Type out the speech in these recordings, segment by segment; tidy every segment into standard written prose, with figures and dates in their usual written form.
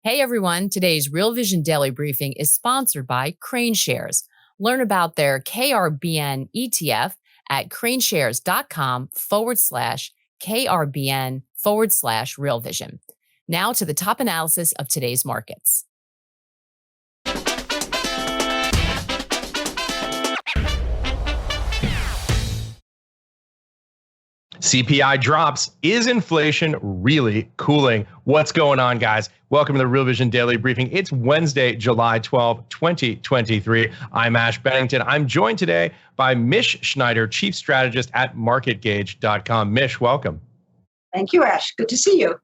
Hey everyone, today's Real Vision Daily Briefing is sponsored by Crane Shares. Learn about their KRBN ETF at craneshares.com/KRBN/Real Vision. Now to the top analysis of today's markets. CPI drops. Is inflation really cooling? What's going on, guys? Welcome to the Real Vision Daily Briefing. It's Wednesday, July 12, 2023. I'm Ash Bennington. I'm joined today by Mish Schneider, Chief Strategist at MarketGauge.com. Mish, welcome. Thank you, Ash. Good to see you.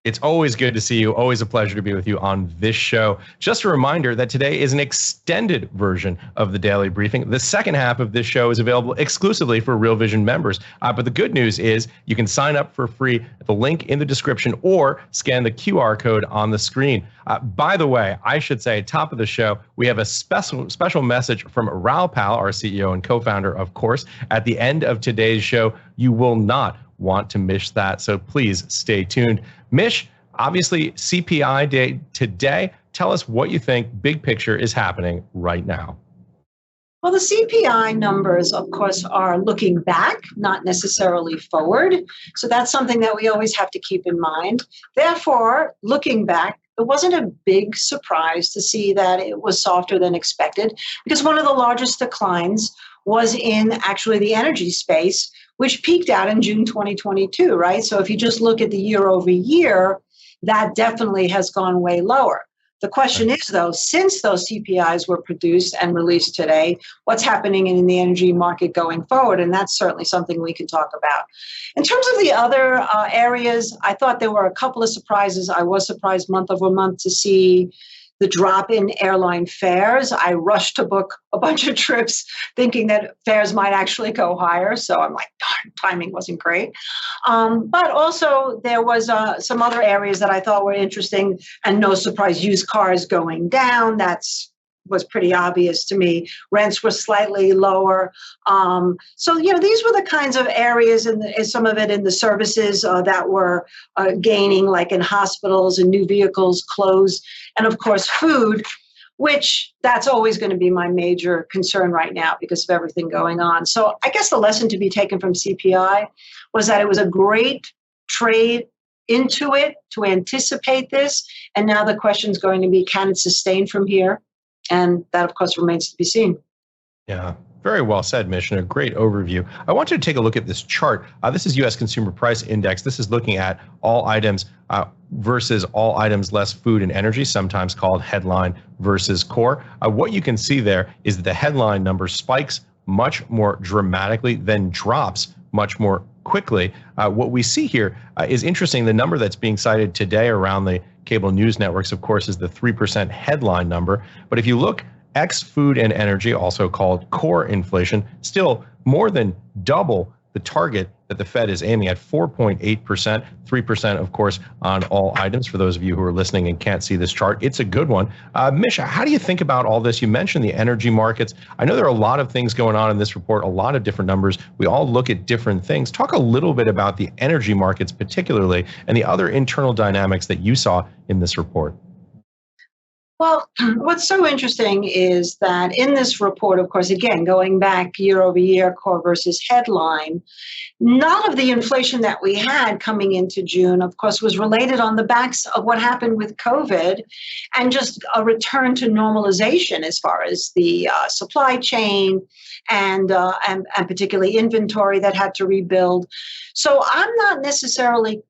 It's always good to see you. Always a pleasure to be with you on this show. Just a reminder that today is an extended version of the Daily Briefing. The second half of this show is available exclusively for Real Vision members. But the good news is you can sign up for free at the link in the description or scan the QR code on the screen. By the way, I should say, top of the show, we have a special message from Raul Pal, our CEO and co-founder, of course. At the end of today's show, you will not want to miss that. So please stay tuned. Mish, obviously CPI day today. Tell us what you think big picture is happening right now. Well, the CPI numbers, of course, are looking back, not necessarily forward. So that's something that we always have to keep in mind. Therefore, looking back, it wasn't a big surprise to see that it was softer than expected, because one of the largest declines was in actually the energy space, which peaked out in June 2022, right? So if you just look at the year over year, that definitely has gone way lower. The question is, though, since those CPIs were produced and released today, what's happening in the energy market going forward? And that's certainly something we can talk about. In terms of the other areas, I thought there were a couple of surprises. I was surprised month over month to see the drop in airline fares. I rushed to book a bunch of trips thinking that fares might actually go higher. So I'm like, darn, timing wasn't great. But also there was some other areas that I thought were interesting, and no surprise, used cars going down. Was pretty obvious to me. Rents were slightly lower. So, these were the kinds of areas, and some of it in the services that were gaining, like in hospitals and new vehicles, clothes, and of course, food, which that's always going to be my major concern right now because of everything going on. So I guess the lesson to be taken from CPI was that it was a great trade into it to anticipate this. And now the question is going to be, can it sustain from here? And that, of course, remains to be seen. Yeah, very well said, Mish, and a great overview. I want you to take a look at this chart. This is U.S. Consumer Price Index. This is looking at all items versus all items less food and energy, sometimes called headline versus core. What you can see there is that the headline number spikes much more dramatically, then drops much more quickly. What we see here is interesting. The number that's being cited today around the cable news networks, of course, is the 3% headline number. But if you look, ex food and energy, also called core inflation, still more than double the target that the Fed is aiming at, 4.8%, 3%, of course, on all items. For those of you who are listening and can't see this chart, it's a good one. Mish, how do you think about all this? You mentioned the energy markets. I know there are a lot of things going on in this report, a lot of different numbers. We all look at different things. Talk a little bit about the energy markets particularly and the other internal dynamics that you saw in this report. Well, what's so interesting is that in this report, of course, again, going back year over year, core versus headline, none of the inflation that we had coming into June, of course, was related on the backs of what happened with COVID and just a return to normalization as far as the supply chain and particularly inventory that had to rebuild. So I'm not necessarily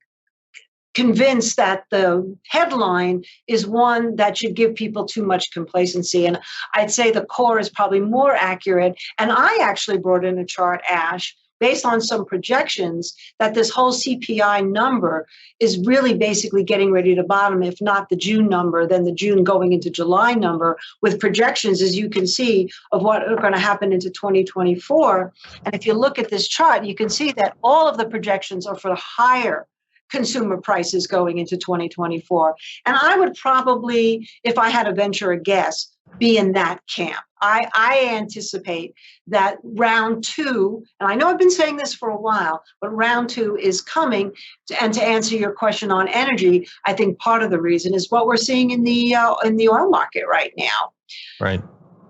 convinced that the headline is one that should give people too much complacency. And I'd say the core is probably more accurate. And I actually brought in a chart, Ash, based on some projections that this whole CPI number is really basically getting ready to bottom, if not the June number, then the June going into July number, with projections, as you can see, of what are going to happen into 2024. And if you look at this chart, you can see that all of the projections are for higher consumer prices going into 2024. And I would probably, if I had to venture a guess, be in that camp. I anticipate that round two, and I know I've been saying this for a while, but round two is coming. And to answer your question on energy, I think part of the reason is what we're seeing in the oil market right now. Right.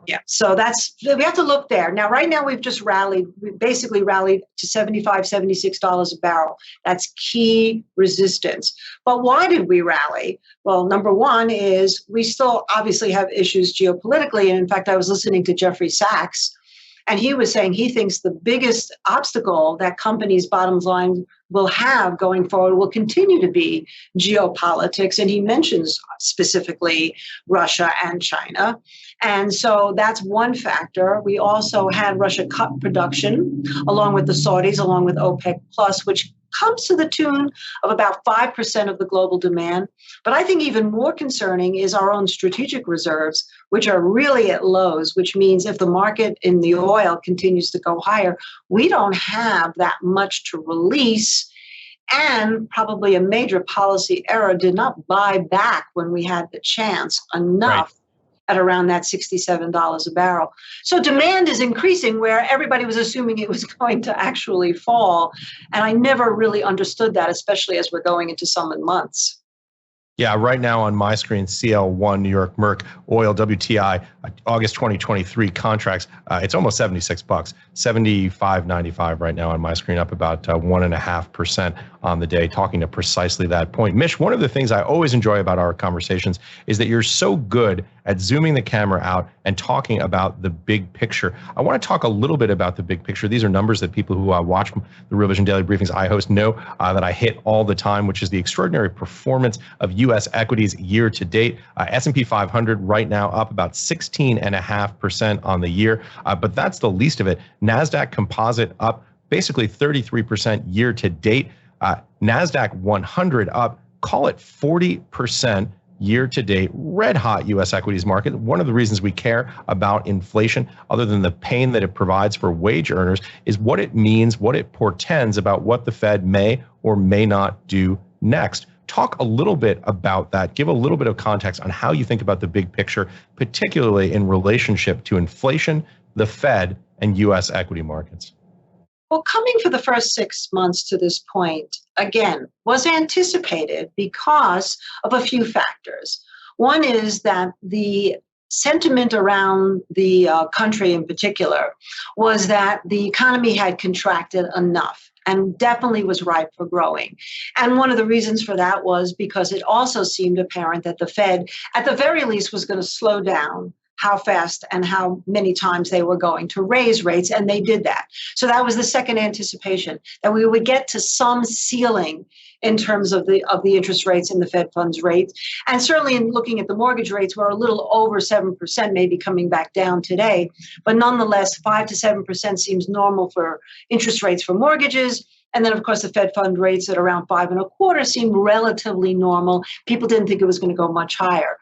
Yeah, so we have to look there. Now, right now, we basically rallied to $75, $76 a barrel. That's key resistance. But why did we rally? Well, number one is we still obviously have issues geopolitically. And in fact, I was listening to Jeffrey Sachs, and he was saying he thinks the biggest obstacle that companies' bottom line will have going forward will continue to be geopolitics. And he mentions specifically Russia and China. And so that's one factor. We also had Russia cut production along with the Saudis, along with OPEC Plus, which comes to the tune of about 5% of the global demand. But I think even more concerning is our own strategic reserves, which are really at lows, which means if the market in the oil continues to go higher, we don't have that much to release. And probably a major policy error did not buy back when we had the chance enough. Right. At around that $67 a barrel. So demand is increasing where everybody was assuming it was going to actually fall. And I never really understood that, especially as we're going into summer months. Yeah, right now on my screen, CL1, New York Merc, oil WTI, August 2023 contracts. It's almost $76, $75.95 right now on my screen, up about 1.5% on the day, talking to precisely that point. Mish, one of the things I always enjoy about our conversations is that you're so good at zooming the camera out and talking about the big picture. I want to talk a little bit about the big picture. These are numbers that people who watch the Real Vision Daily Briefings I host know that I hit all the time, which is the extraordinary performance of U.S. equities year to date. S&P 500 right now up about 16.5% on the year, but that's the least of it. NASDAQ Composite up basically 33% year to date. NASDAQ 100 up, call it 40% year to date. Red hot U.S. equities market. One of the reasons we care about inflation, other than the pain that it provides for wage earners, is what it means, what it portends about what the Fed may or may not do next. Talk a little bit about that. Give a little bit of context on how you think about the big picture, particularly in relationship to inflation, the Fed, and U.S. equity markets. Well, coming for the first 6 months to this point, again, was anticipated because of a few factors. One is that the sentiment around the country in particular was that the economy had contracted enough and definitely was ripe for growing. And one of the reasons for that was because it also seemed apparent that the Fed, at the very least, was going to slow down how fast and how many times they were going to raise rates, and they did that. So that was the second anticipation, that we would get to some ceiling in terms of the interest rates and the Fed funds rates. And certainly in looking at the mortgage rates, we're a little over 7%, maybe coming back down today. But nonetheless, 5 to 7% seems normal for interest rates for mortgages. And then, of course, the Fed fund rates at around 5.25 seemed relatively normal. People didn't think it was going to go much higher.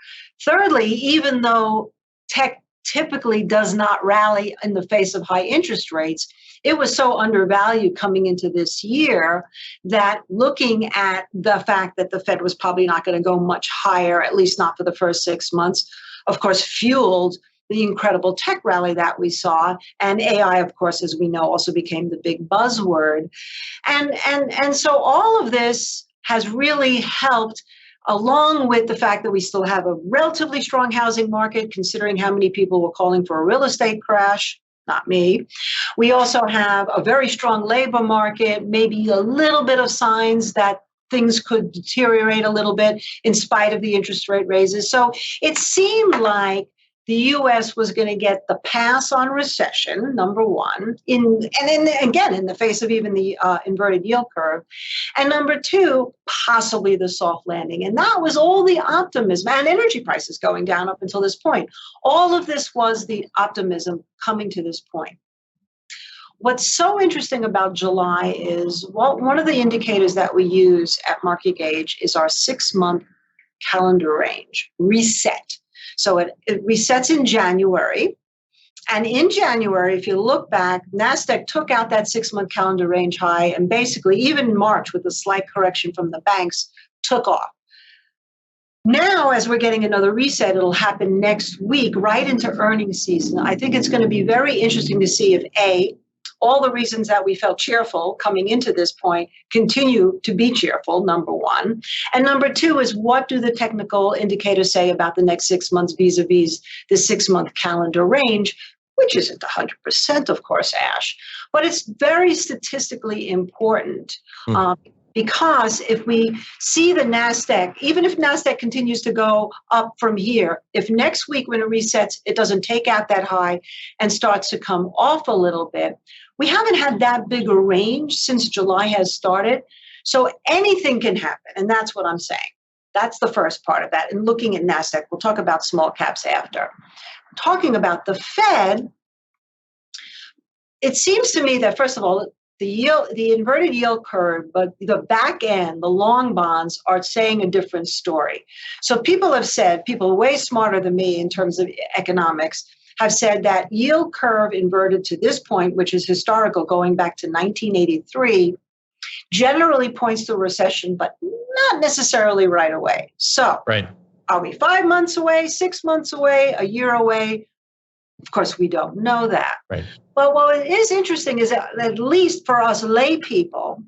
Thirdly, even though tech typically does not rally in the face of high interest rates, it was so undervalued coming into this year that looking at the fact that the Fed was probably not going to go much higher, at least not for the first 6 months, of course, fueled the incredible tech rally that we saw. And AI, of course, as we know, also became the big buzzword. And so all of this has really helped, along with the fact that we still have a relatively strong housing market, considering how many people were calling for a real estate crash. Not me. We also have a very strong labor market, maybe a little bit of signs that things could deteriorate a little bit in spite of the interest rate raises. So it seemed like the U.S. was going to get the pass on recession, number one, again, in the face of even the inverted yield curve. And number two, possibly the soft landing. And that was all the optimism, and energy prices going down up until this point. All of this was the optimism coming to this point. What's so interesting about July is, well, one of the indicators that we use at Market Gauge is our 6-month calendar range reset. So it resets in January, And in January, if you look back, NASDAQ took out that 6-month calendar range high, and basically, even in March, with a slight correction from the banks, took off. Now, as we're getting another reset, it'll happen next week, right into earnings season. I think it's going to be very interesting to see if all the reasons that we felt cheerful coming into this point continue to be cheerful, number one. And number two is, what do the technical indicators say about the next 6 months vis-a-vis the 6-month calendar range, which isn't 100%, of course, Ash, but it's very statistically important. Because if we see the NASDAQ, even if NASDAQ continues to go up from here, if next week when it resets, it doesn't take out that high and starts to come off a little bit, we haven't had that big a range since July has started. So anything can happen. And that's what I'm saying. That's the first part of that. And looking at NASDAQ, we'll talk about small caps after. Talking about the Fed, it seems to me that, first of all, the inverted yield curve, but the back end, the long bonds, are saying a different story. So people have said, people way smarter than me in terms of economics, have said that yield curve inverted to this point, which is historical, going back to 1983, generally points to a recession, but not necessarily right away. So are we 5 months away, 6 months away, a year away? Of course, we don't know that. But what is interesting is that, at least for us lay people,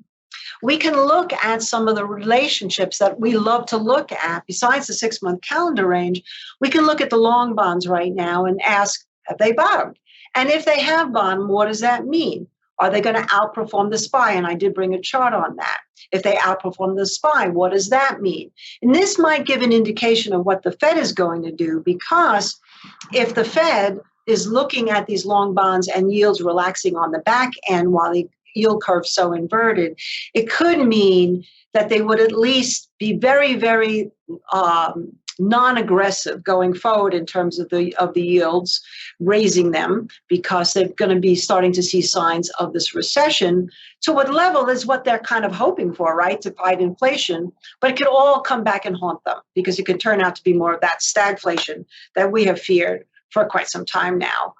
we can look at some of the relationships that we love to look at. Besides the 6-month calendar range, we can look at the long bonds right now and ask, have they bottomed? And if they have bottomed, what does that mean? Are they going to outperform the SPY? And I did bring a chart on that. If they outperform the SPY, what does that mean? And this might give an indication of what the Fed is going to do, because if the Fed is looking at these long bonds and yields relaxing on the back end while the yield curve's so inverted, it could mean that they would at least be very, very non-aggressive going forward in terms of the yields, raising them, because they're going to be starting to see signs of this recession. To what level is what they're kind of hoping for, right? To fight inflation, but it could all come back and haunt them, because it could turn out to be more of that stagflation that we have feared for quite some time now.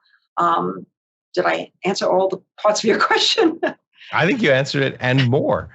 Did I answer all the parts of your question? I think you answered it and more.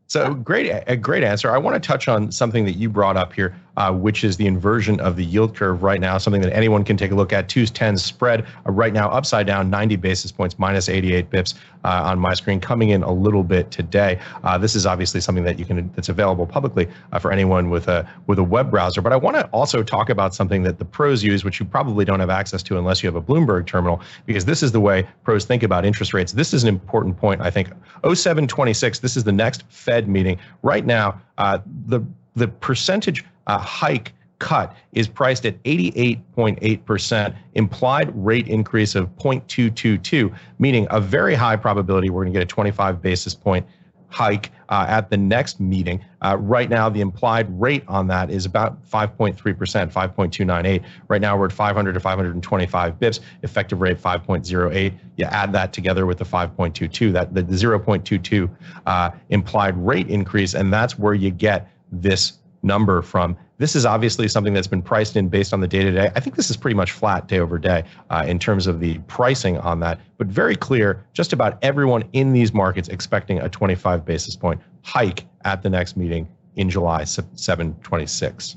So a great answer. I want to touch on something that you brought up here, which is the inversion of the yield curve right now, something that anyone can take a look at. 2s10s spread right now upside down, 90 basis points, minus 88 bips on my screen, coming in a little bit today. This is obviously something that that's available publicly for anyone with a web browser. But I want to also talk about something that the pros use, which you probably don't have access to unless you have a Bloomberg terminal, because this is the way pros think about interest rates. This is an important point, I think. 0726, this is the next Fed meeting. Right now, the percentage hike cut is priced at 88.8%, implied rate increase of 0.222, meaning a very high probability we're going to get a 25 basis point hike at the next meeting. Right now, the implied rate on that is about 5.3%, 5.298. Right now, we're at 500 to 525 bips, effective rate 5.08. You add that together with the 5.22, that the 0.22 implied rate increase, and that's where you get this number from. This is obviously something that's been priced in based on the day to day. I think this is pretty much flat day over day in terms of the pricing on that, but very clear, just about everyone in these markets expecting a 25 basis point hike at the next meeting in July 7/26.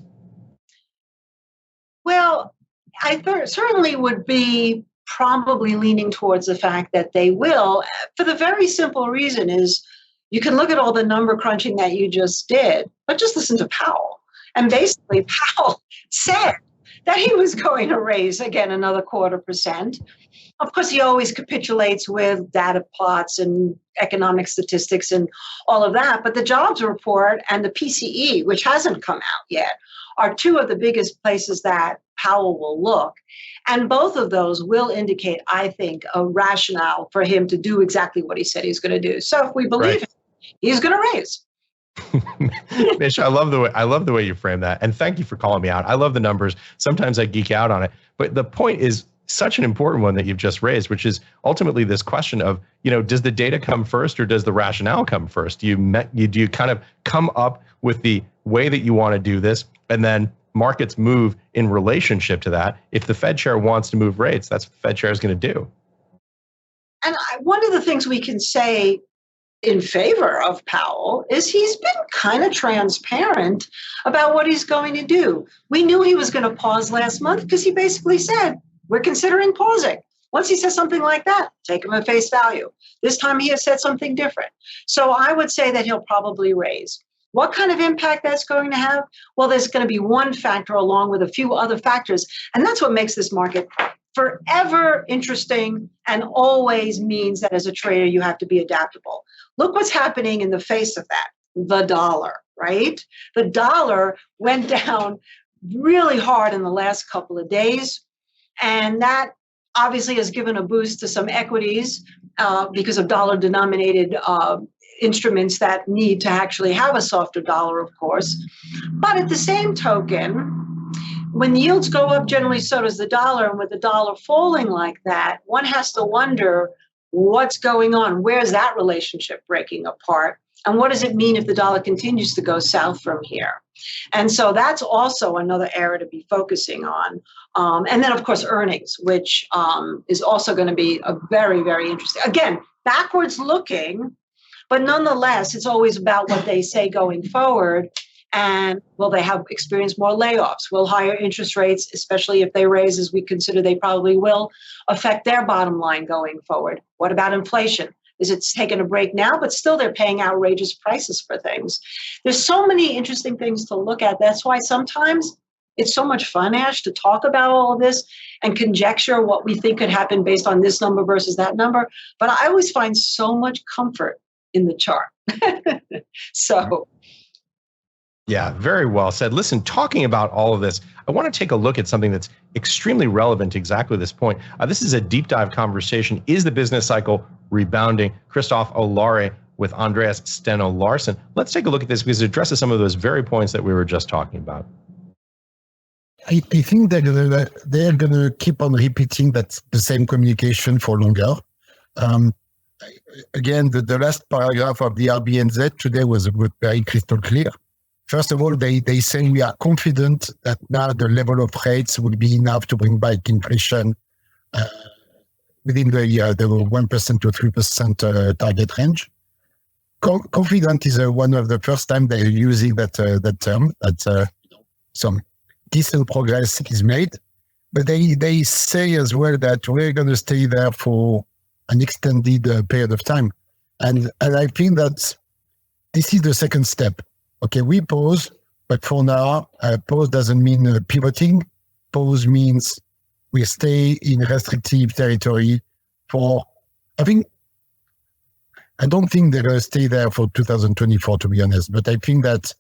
Well, I certainly would be probably leaning towards the fact that they will, for the very simple reason is, you can look at all the number crunching that you just did, but just listen to Powell. And basically, Powell said that he was going to raise, again, another 0.25%. Of course, he always capitulates with data plots and economic statistics and all of that. But the jobs report and the PCE, which hasn't come out yet, are two of the biggest places that Powell will look. And both of those will indicate, I think, a rationale for him to do exactly what he said he's going to do. So if we believe him, he's going to raise. Mish, I love the way you frame that, and thank you for calling me out. I love the numbers. Sometimes I geek out on it, but the point is such an important one that you've just raised, which is ultimately this question of, does the data come first or does the rationale come first? Do you kind of come up with the way that you want to do this, and then markets move in relationship to that. If the Fed chair wants to move rates, that's what the Fed chair is going to do. And one of the things we can say in favor of Powell is he's been kind of transparent about what he's going to do. We knew he was going to pause last month because he basically said, we're considering pausing. Once he says something like that, take him at face value. This time he has said something different. So I would say that he'll probably raise. What kind of impact that's going to have? Well, there's going to be one factor along with a few other factors. And that's what makes this market forever interesting and always means that as a trader, you have to be adaptable. Look what's happening in the face of that. The dollar, right? The dollar went down really hard in the last couple of days. And that obviously has given a boost to some equities because of dollar-denominated instruments that need to actually have a softer dollar, of course. But at the same token, when yields go up, generally so does the dollar. And with the dollar falling like that, one has to wonder what's going on. Where's that relationship breaking apart? And what does it mean if the dollar continues to go south from here? And so that's also another area to be focusing on. And then, of course, earnings, which is also going to be a very, very interesting. Again, backwards looking, but nonetheless, it's always about what they say going forward. And will they have experienced more layoffs? Will higher interest rates, especially if they raise, as we consider they probably will, affect their bottom line going forward? What about inflation? Is it taking a break now, but still they're paying outrageous prices for things? There's so many interesting things to look at. That's why sometimes it's so much fun, Ash, to talk about all of this and conjecture what we think could happen based on this number versus that number. But I always find so much comfort in the chart. So... Yeah, very well said. Listen, talking about all of this, I want to take a look at something that's extremely relevant to exactly this point. This is a deep dive conversation. Is the business cycle rebounding? Christoph Olari with Andreas Steno Larsen. Let's take a look at this because it addresses some of those very points that we were just talking about. I think they're gonna keep on repeating that the same communication for longer. Again, the last paragraph of the RBNZ today was very crystal clear. First of all, they say we are confident that now the level of rates will be enough to bring back inflation within the 1% to 3% target range. Confident is one of the first time they're using that term. That some decent progress is made, but they say as well that we're going to stay there for an extended period of time, and I think that this is the second step. Okay, we pause, but for now, pause doesn't mean pivoting. Pause means we stay in restrictive territory for, I don't think they're going to stay there for 2024, to be honest, but I think that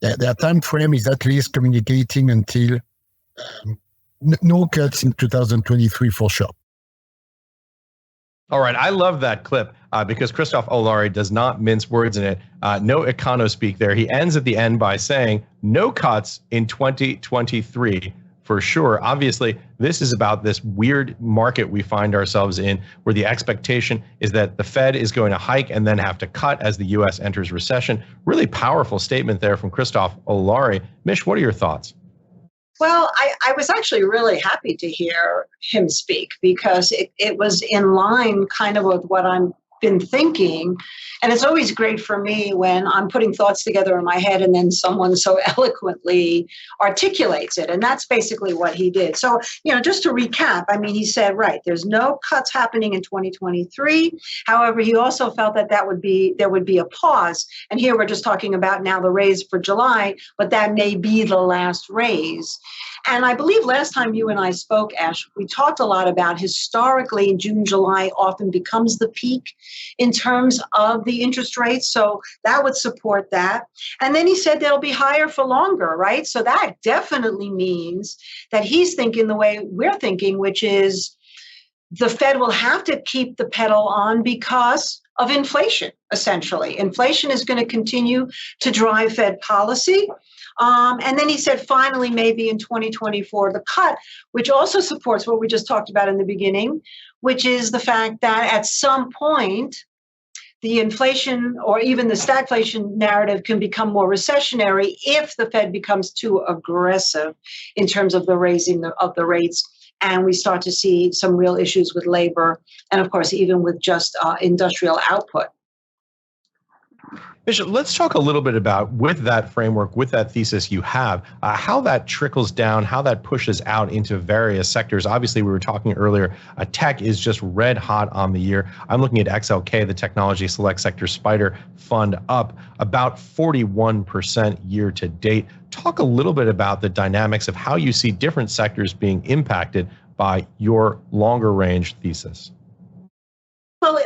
their time frame is at least communicating until no cuts in 2023 for sure. All right, I love that clip because Christoph Olari does not mince words in it. No econo speak there. He ends at the end by saying no cuts in 2023 for sure. Obviously, this is about this weird market we find ourselves in where the expectation is that the Fed is going to hike and then have to cut as the U.S. enters recession. Really powerful statement there from Christoph Olari. Mish, what are your thoughts? Well, I was actually really happy to hear him speak because it was in line kind of with what I've been thinking. And it's always great for me when I'm putting thoughts together in my head and then someone so eloquently articulates it. And that's basically what he did. So, just to recap, I mean, he said, right, there's no cuts happening in 2023. However, he also felt that there would be a pause. And here we're just talking about now the raise for July, but that may be the last raise. And I believe last time you and I spoke, Ash, we talked a lot about historically June, July often becomes the peak in terms of the interest rates. So that would support that. And then he said they'll be higher for longer, right? So that definitely means that he's thinking the way we're thinking, which is the Fed will have to keep the pedal on because of inflation, essentially. Inflation is going to continue to drive Fed policy. And then he said, finally, maybe in 2024, the cut, which also supports what we just talked about in the beginning, which is the fact that at some point, the inflation or even the stagflation narrative can become more recessionary if the Fed becomes too aggressive in terms of the raising of the rates. And we start to see some real issues with labor and, of course, even with just industrial output. Bishop, let's talk a little bit about, with that framework, with that thesis you have, how that trickles down, how that pushes out into various sectors. Obviously, we were talking earlier, tech is just red hot on the year. I'm looking at XLK, the Technology Select Sector Spider Fund, up about 41% year to date. Talk a little bit about the dynamics of how you see different sectors being impacted by your longer range thesis. Well,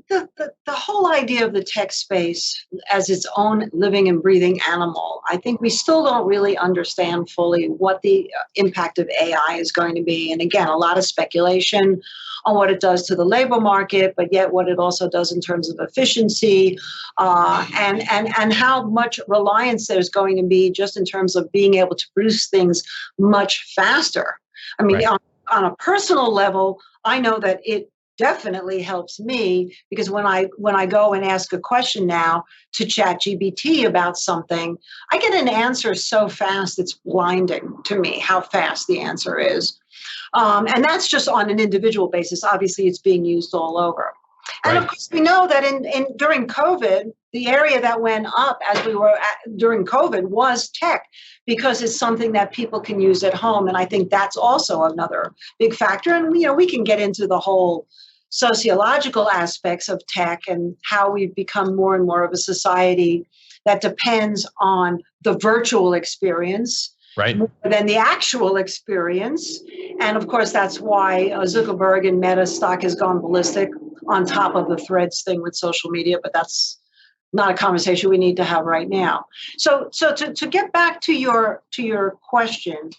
the whole idea of the tech space as its own living and breathing animal, I think we still don't really understand fully what the impact of AI is going to be. And again, a lot of speculation on what it does to the labor market, but yet what it also does in terms of efficiency, and how much reliance there's going to be just in terms of being able to produce things much faster. I mean, right. on a personal level, I know that it definitely helps me, because when I go and ask a question now to ChatGPT about something, I get an answer so fast it's blinding to me how fast the answer is. And that's just on an individual basis. Obviously, it's being used all over. And Right. of course, we know that during COVID, the area that went up as we were during COVID was tech, because it's something that people can use at home. And I think that's also another big factor. And, we can get into the whole sociological aspects of tech and how we've become more and more of a society that depends on the virtual experience, Right. more than the actual experience. And of course, that's why Zuckerberg and Meta stock has gone ballistic on top of the Threads thing with social media, but that's not a conversation we need to have right now. So to get back to your question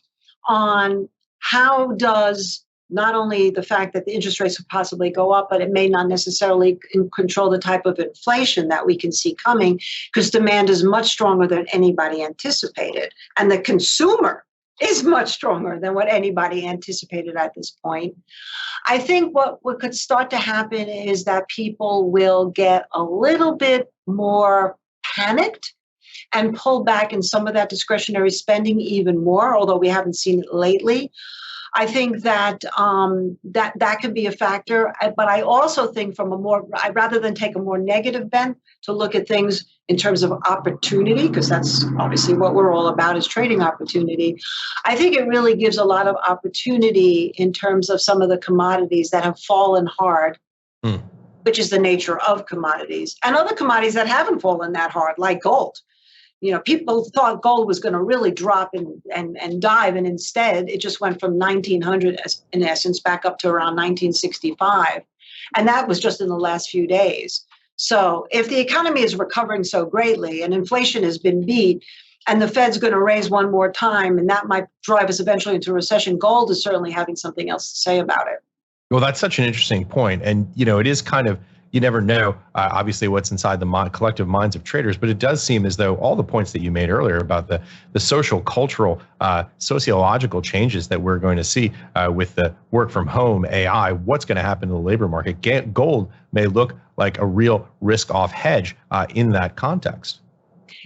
on how does not only the fact that the interest rates could possibly go up, but it may not necessarily control the type of inflation that we can see coming, because demand is much stronger than anybody anticipated. And the consumer is much stronger than what anybody anticipated at this point. I think what could start to happen is that people will get a little bit more panicked and pull back in some of that discretionary spending even more, although we haven't seen it lately. I think that that could be a factor, but I also think I'd rather than take a more negative bent to look at things in terms of opportunity, because that's obviously what we're all about, is trading opportunity. I think it really gives a lot of opportunity in terms of some of the commodities that have fallen hard, which is the nature of commodities, and other commodities that haven't fallen that hard, like gold. People thought gold was going to really drop and dive, and instead it just went from 1900 in essence back up to around 1965, and that was just in the last few days. So if the economy is recovering so greatly and inflation has been beat, and the Fed's going to raise one more time, and that might drive us eventually into a recession, gold is certainly having something else to say about it. Well, that's such an interesting point, and it is kind of, you never know, obviously, what's inside the collective minds of traders, but it does seem as though all the points that you made earlier about the social, cultural, sociological changes that we're going to see with the work from home, AI, what's going to happen to the labor market, gold may look like a real risk-off hedge in that context.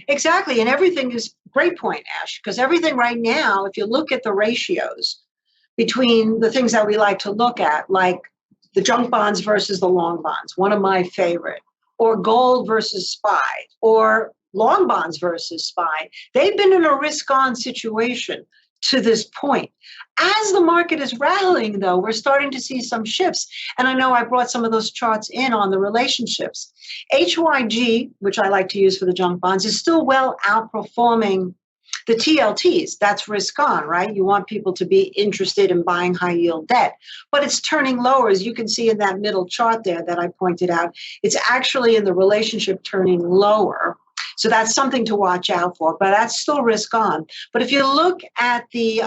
Exactly, and everything is, great point, Ash, because everything right now, if you look at the ratios between the things that we like to look at, like the junk bonds versus the long bonds, one of my favorite, or gold versus SPY, or long bonds versus SPY. They've been in a risk-on situation to this point. As the market is rallying, though, we're starting to see some shifts. And I know I brought some of those charts in on the relationships. HYG, which I like to use for the junk bonds, is still well outperforming the TLTs. That's risk on, right? You want people to be interested in buying high yield debt, but it's turning lower, as you can see in that middle chart there that I pointed out. It's actually in the relationship turning lower. So that's something to watch out for, but that's still risk on. But if you look at the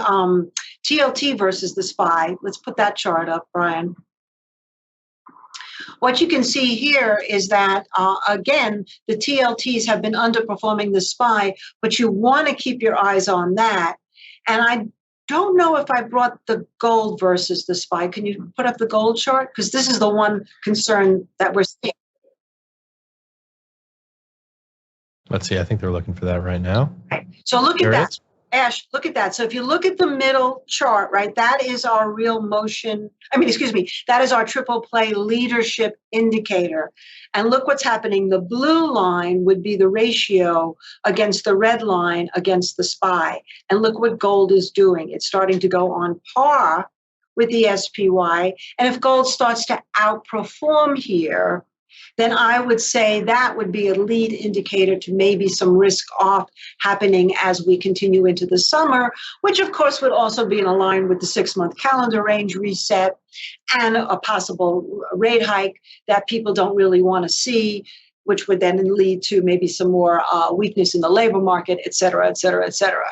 TLT versus the SPY, let's put that chart up, Brian. What you can see here is that, again, the TLTs have been underperforming the SPY, but you want to keep your eyes on that. And I don't know if I brought the gold versus the SPY. Can you put up the gold chart? Because this is the one concern that we're seeing. Let's see. I think they're looking for that right now. So look There at it that. is. Ash, look at that. So if you look at the middle chart, right, that is our that is our triple play leadership indicator. And look what's happening. The blue line would be the ratio against the red line against the SPY. And look what gold is doing. It's starting to go on par with the SPY. And if gold starts to outperform here, then I would say that would be a lead indicator to maybe some risk off happening as we continue into the summer, which of course would also be in line with the 6-month calendar range reset and a possible rate hike that people don't really want to see, which would then lead to maybe some more weakness in the labor market, et cetera, et cetera, et cetera.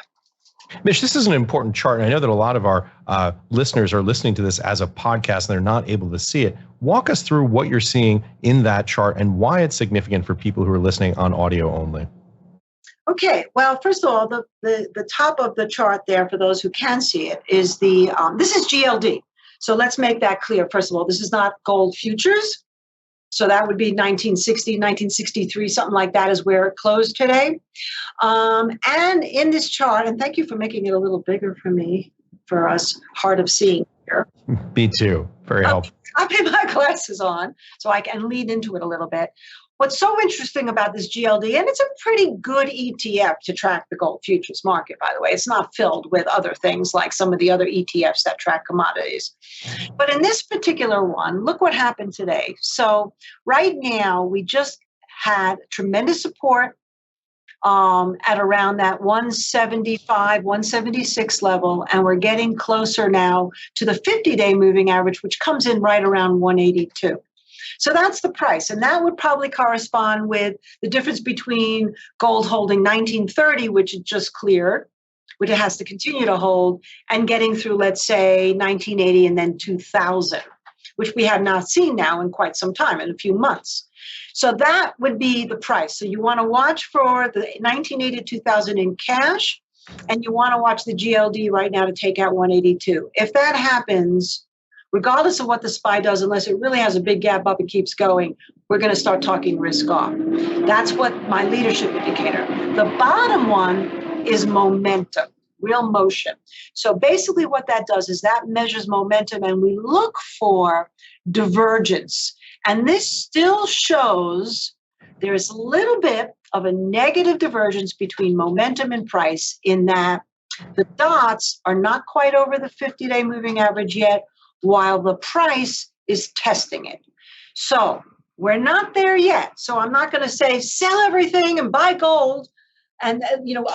Mish, this is an important chart. And I know that a lot of our listeners are listening to this as a podcast and they're not able to see it. Walk us through what you're seeing in that chart and why it's significant for people who are listening on audio only. Okay, well, first of all, the top of the chart there, for those who can see it, is this is GLD. So let's make that clear. First of all, this is not gold futures. So that would be 1960, 1963, something like that is where it closed today. And in this chart, and thank you for making it a little bigger for us, hard of seeing here. Me too. Very helpful. I put my glasses on so I can lead into it a little bit. What's so interesting about this GLD, and it's a pretty good ETF to track the gold futures market, by the way. It's not filled with other things like some of the other ETFs that track commodities. But in this particular one, look what happened today. So right now, we just had tremendous support at around that 175, 176 level, and we're getting closer now to the 50-day moving average, which comes in right around 182. So that's the price. And that would probably correspond with the difference between gold holding 1930, which it just cleared, which it has to continue to hold, and getting through, let's say, 1980 and then 2000, which we have not seen now in quite some time, in a few months. So that would be the price. So you want to watch for the 1980 to 2000 in cash, and you want to watch the GLD right now to take out 182. If that happens, regardless of what the SPY does, unless it really has a big gap up and keeps going, we're going to start talking risk off. That's what my leadership indicator. The bottom one is momentum, real motion. So basically what that does is that measures momentum, and we look for divergence. And this still shows there's a little bit of a negative divergence between momentum and price, in that the dots are not quite over the 50-day moving average yet, while the price is testing it. So we're not there yet. So I'm not going to say sell everything and buy gold and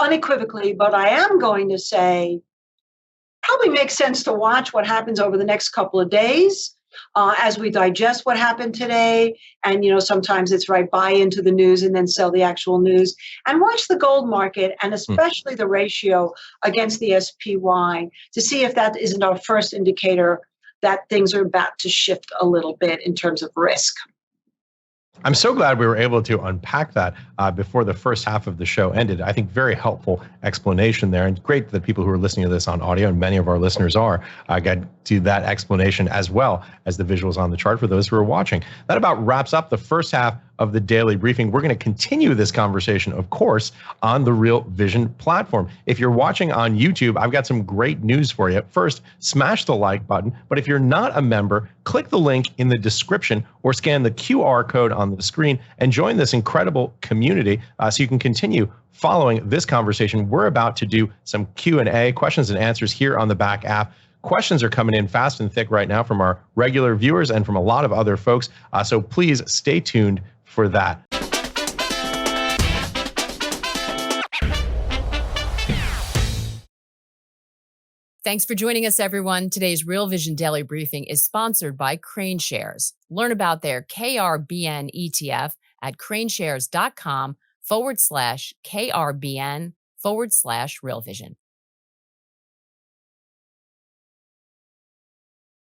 unequivocally, but I am going to say probably makes sense to watch what happens over the next couple of days as we digest what happened today. And sometimes it's right, buy into the news and then sell the actual news, and watch the gold market, and especially the ratio against the SPY, to see if that isn't our first indicator that things are about to shift a little bit in terms of risk. I'm so glad we were able to unpack that before the first half of the show ended. I think very helpful explanation there, and great that people who are listening to this on audio, and many of our listeners are, got to that explanation as well as the visuals on the chart for those who are watching. That about wraps up the first half of the daily briefing. We're going to continue this conversation, of course, on the Real Vision platform. If you're watching on YouTube, I've got some great news for you. First, smash the like button. But if you're not a member, click the link in the description or scan the QR code on the screen and join this incredible community so you can continue following this conversation. We're about to do some Q&A, questions and answers, here on the back app. Questions are coming in fast and thick right now from our regular viewers and from a lot of other folks. So please stay tuned for that. Thanks for joining us, everyone. Today's Real Vision Daily Briefing is sponsored by Crane Shares. Learn about their KRBN ETF at craneshares.com/KRBN/Real Vision.